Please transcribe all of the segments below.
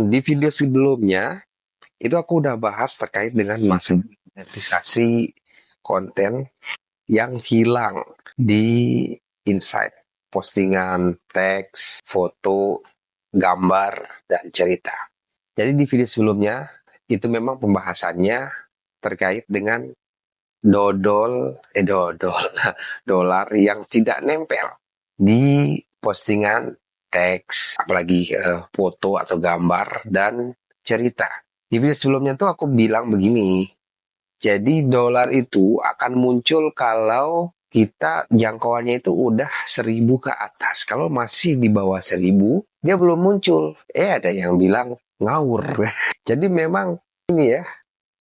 Di video sebelumnya, itu aku udah bahas terkait dengan masalah monetisasi konten yang hilang di insight. Postingan teks, foto, gambar, dan cerita. Jadi di video sebelumnya, itu memang pembahasannya terkait dengan dodol, dolar yang tidak nempel di postingan teks, apalagi foto atau gambar dan cerita. Di video sebelumnya tuh aku bilang begini, jadi dolar itu akan muncul kalau kita jangkauannya itu udah 1.000 ke atas. Kalau masih di bawah 1.000, dia belum muncul. Ada yang bilang ngawur. Jadi memang ini ya,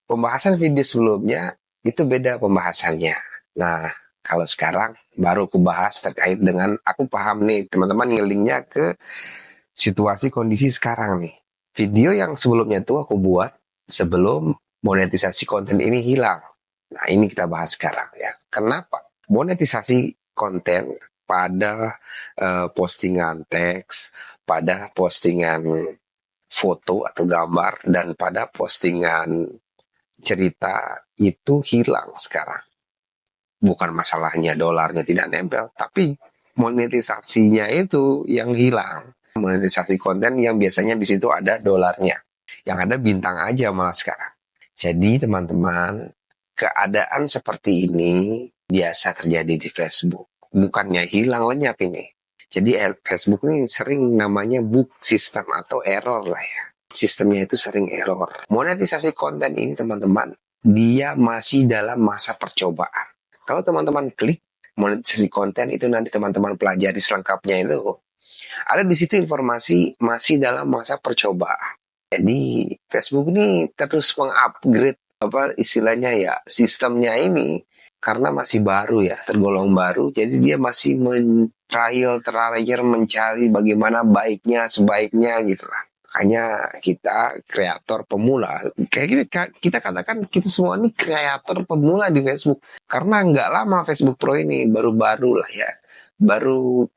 pembahasan video sebelumnya itu beda pembahasannya. Nah, kalau sekarang baru aku bahas terkait dengan, aku paham nih teman-teman ngelingnya ke situasi kondisi sekarang nih. Video yang sebelumnya tuh aku buat sebelum monetisasi konten ini hilang. Nah, ini kita bahas sekarang ya. Kenapa? Monetisasi konten pada postingan teks, pada postingan foto atau gambar, dan pada postingan cerita itu hilang sekarang. Bukan masalahnya dolarnya tidak nempel, tapi monetisasinya itu yang hilang. Monetisasi konten yang biasanya di situ ada dolarnya. Yang ada bintang aja malah sekarang. Jadi teman-teman, keadaan seperti ini biasa terjadi di Facebook. Bukannya hilang lenyap ini. Jadi Facebook ini sering namanya bug system atau error lah ya. Sistemnya itu sering error. Monetisasi konten ini teman-teman, dia masih dalam masa percobaan. Kalau teman-teman klik monetisasi konten itu, nanti teman-teman pelajari selengkapnya itu. Ada di situ informasi masih dalam masa percobaan. Jadi Facebook ini terus mengupgrade apa istilahnya ya, sistemnya ini karena masih baru ya, tergolong baru. Jadi dia masih trial mencari bagaimana baiknya, sebaiknya gitu lah. Hanya kita kreator pemula, kayak kita katakan kita semua ini kreator pemula di Facebook. Karena nggak lama Facebook Pro ini, baru-baru lah ya, baru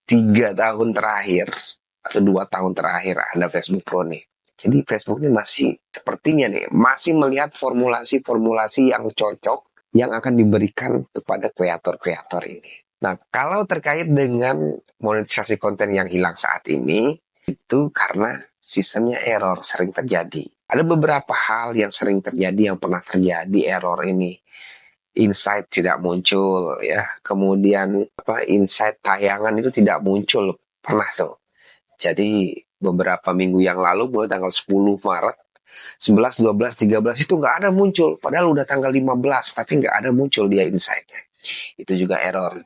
3 tahun terakhir atau 2 tahun terakhir ada Facebook Pro nih. Jadi Facebook ini masih sepertinya nih masih melihat formulasi-formulasi yang cocok yang akan diberikan kepada kreator-kreator ini. Nah, kalau terkait dengan monetisasi konten yang hilang saat ini, itu karena sistemnya error sering terjadi. Ada beberapa hal yang sering terjadi, yang pernah terjadi error ini. Insight tidak muncul ya, kemudian insight tayangan itu tidak muncul, pernah tuh. Jadi beberapa minggu yang lalu mulai tanggal 10 Maret 11, 12, 13 itu nggak ada muncul, padahal udah tanggal 15 tapi nggak ada muncul dia insightnya. Itu juga error.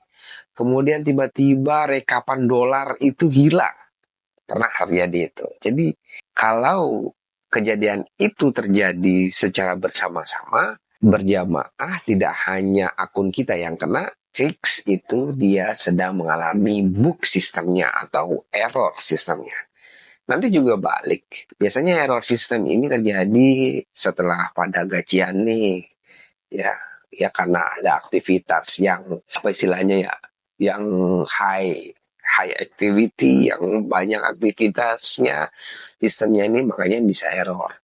Kemudian tiba-tiba rekapan dolar itu hilang, pernah terjadi itu. Jadi kalau kejadian itu terjadi secara bersama-sama, berjamaah, tidak hanya akun kita yang kena, fix itu dia sedang mengalami bug sistemnya atau error sistemnya. Nanti juga balik. Biasanya error sistem ini terjadi setelah pada gajian nih. Ya karena ada aktivitas yang apa istilahnya ya, yang high activity, yang banyak aktivitasnya sistemnya ini, makanya bisa error.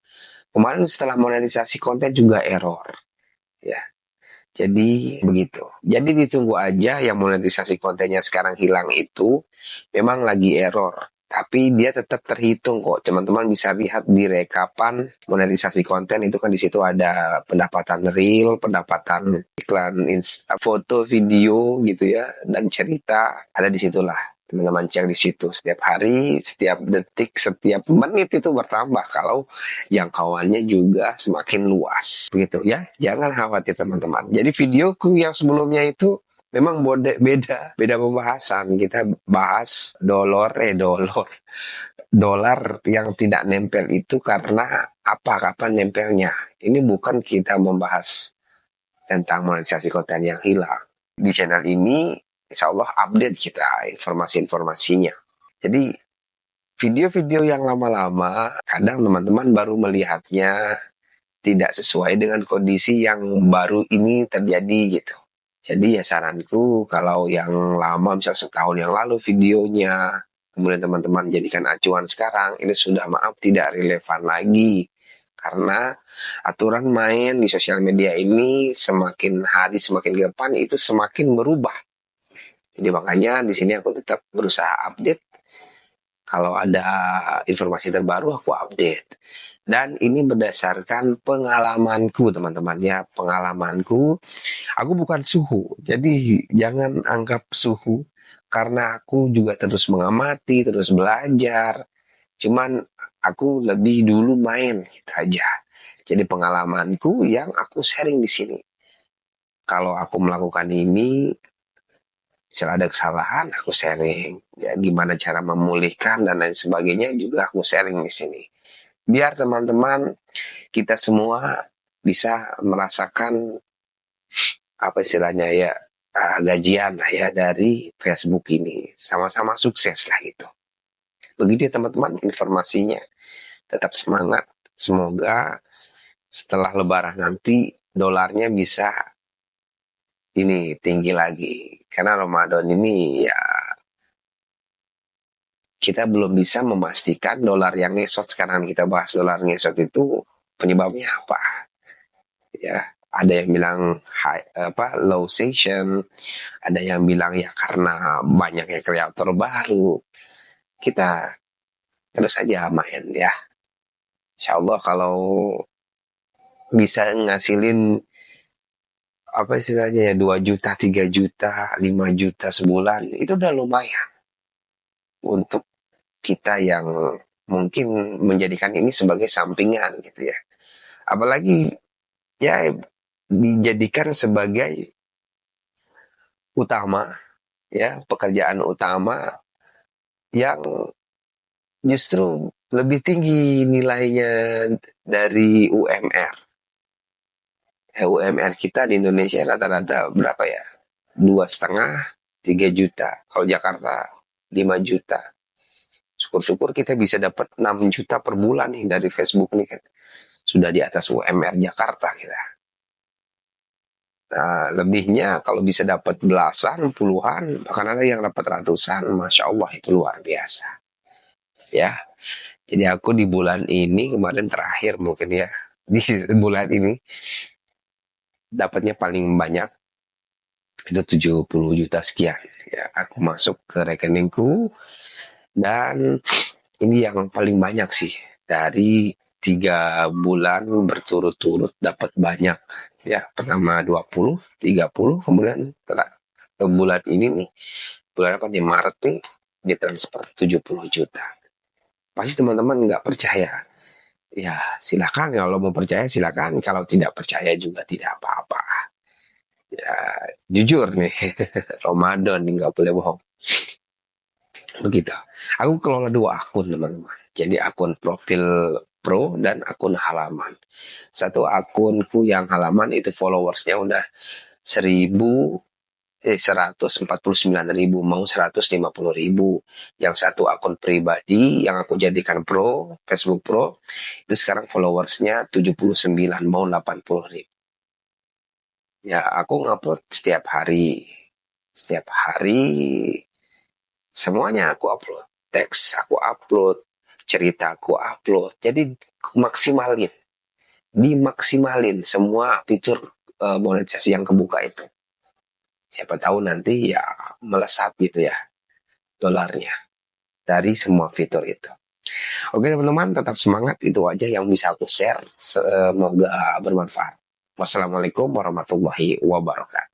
Kemarin setelah monetisasi konten juga error. Ya, jadi begitu. Jadi ditunggu aja yang monetisasi kontennya sekarang hilang itu memang lagi error. Tapi dia tetap terhitung kok. Teman-teman bisa lihat di rekapan monetisasi konten itu kan di situ ada pendapatan real, pendapatan iklan, foto, video gitu ya, dan cerita ada di situlah. Teman-teman cek di situ setiap hari, setiap detik, setiap menit itu bertambah kalau jangkauannya juga semakin luas. Begitu ya. Jangan khawatir teman-teman. Jadi videoku yang sebelumnya itu memang beda pembahasan. Kita bahas dolar yang tidak nempel itu karena apa, kapan nempelnya. Ini bukan kita membahas tentang monetisasi konten yang hilang. Di channel ini insya Allah update kita informasi-informasinya. Jadi video-video yang lama-lama kadang teman-teman baru melihatnya tidak sesuai dengan kondisi yang baru ini terjadi gitu. Jadi ya saranku, kalau yang lama misalnya setahun yang lalu videonya, kemudian teman-teman jadikan acuan sekarang, ini sudah maaf tidak relevan lagi. Karena aturan main di sosial media ini semakin hari semakin ke depan itu semakin berubah. Jadi makanya di sini aku tetap berusaha update. Kalau ada informasi terbaru aku update. Dan ini berdasarkan pengalamanku teman-teman ya. Pengalamanku, aku bukan suhu. Jadi jangan anggap suhu. Karena aku juga terus mengamati, terus belajar. Cuman aku lebih dulu main gitu aja. Jadi pengalamanku yang aku sharing di sini. Kalau aku melakukan ini, misalnya ada kesalahan, aku sharing. Ya, gimana cara memulihkan dan lain sebagainya juga aku sharing di sini. Biar teman-teman kita semua bisa merasakan apa istilahnya ya gajian lah ya dari Facebook ini. Sama-sama sukses lah gitu. Begitu ya teman-teman informasinya. Tetap semangat. Semoga setelah lebaran nanti dolarnya bisa ini tinggi lagi. Karena Ramadan ini ya kita belum bisa memastikan dolar yang ngesot. Sekarang kita bahas dolar ngesot itu penyebabnya apa. Ya, ada yang bilang low session, ada yang bilang ya karena banyaknya kreator baru. Kita terus aja main ya. Insya Allah kalau bisa ngasilin apa istilahnya ya 2 juta, 3 juta, 5 juta sebulan itu udah lumayan untuk kita yang mungkin menjadikan ini sebagai sampingan gitu ya. Apalagi ya dijadikan sebagai utama ya, pekerjaan utama yang justru lebih tinggi nilainya dari UMR. UMR kita di Indonesia rata-rata berapa ya? 2,5, 3 juta. Kalau Jakarta 5 juta. Syukur-syukur kita bisa dapat 6 juta per bulan nih dari Facebook nih kan. Sudah di atas UMR Jakarta kita. Nah, lebihnya kalau bisa dapat belasan, puluhan, bahkan ada yang dapat ratusan. Masya Allah itu luar biasa. Ya, jadi aku di bulan ini kemarin terakhir mungkin ya. Di bulan ini dapatnya paling banyak itu 70 juta sekian. Ya, aku masuk ke rekeningku dan ini yang paling banyak sih dari 3 bulan berturut-turut dapat banyak. Ya, pertama 20, 30, kemudian bulan ini nih, bulan apa nih, Maret nih, ditransfer 70 juta. Pasti teman-teman nggak percaya. Ya, silakan kalau mau percaya silakan, kalau tidak percaya juga tidak apa-apa. Ya, jujur nih, Ramadan nih nggak boleh bohong. Begitu. Aku kelola 2 akun teman-teman. Jadi akun profil pro dan akun halaman. Satu akunku yang halaman itu followersnya udah 149.000, mau 150.000. Yang satu akun pribadi yang aku jadikan pro, Facebook pro, itu sekarang followersnya 79, mau 80.000. Ya, aku ngupload setiap hari. Setiap hari semuanya aku upload. Teks aku upload, cerita aku upload. Jadi maksimalin. Dimaksimalin semua fitur monetisasi yang kebuka itu. Siapa tahu nanti ya melesat gitu ya dolarnya dari semua fitur itu. Oke teman-teman, tetap semangat. Itu aja yang bisa aku share. Semoga bermanfaat. Wassalamualaikum warahmatullahi wabarakatuh.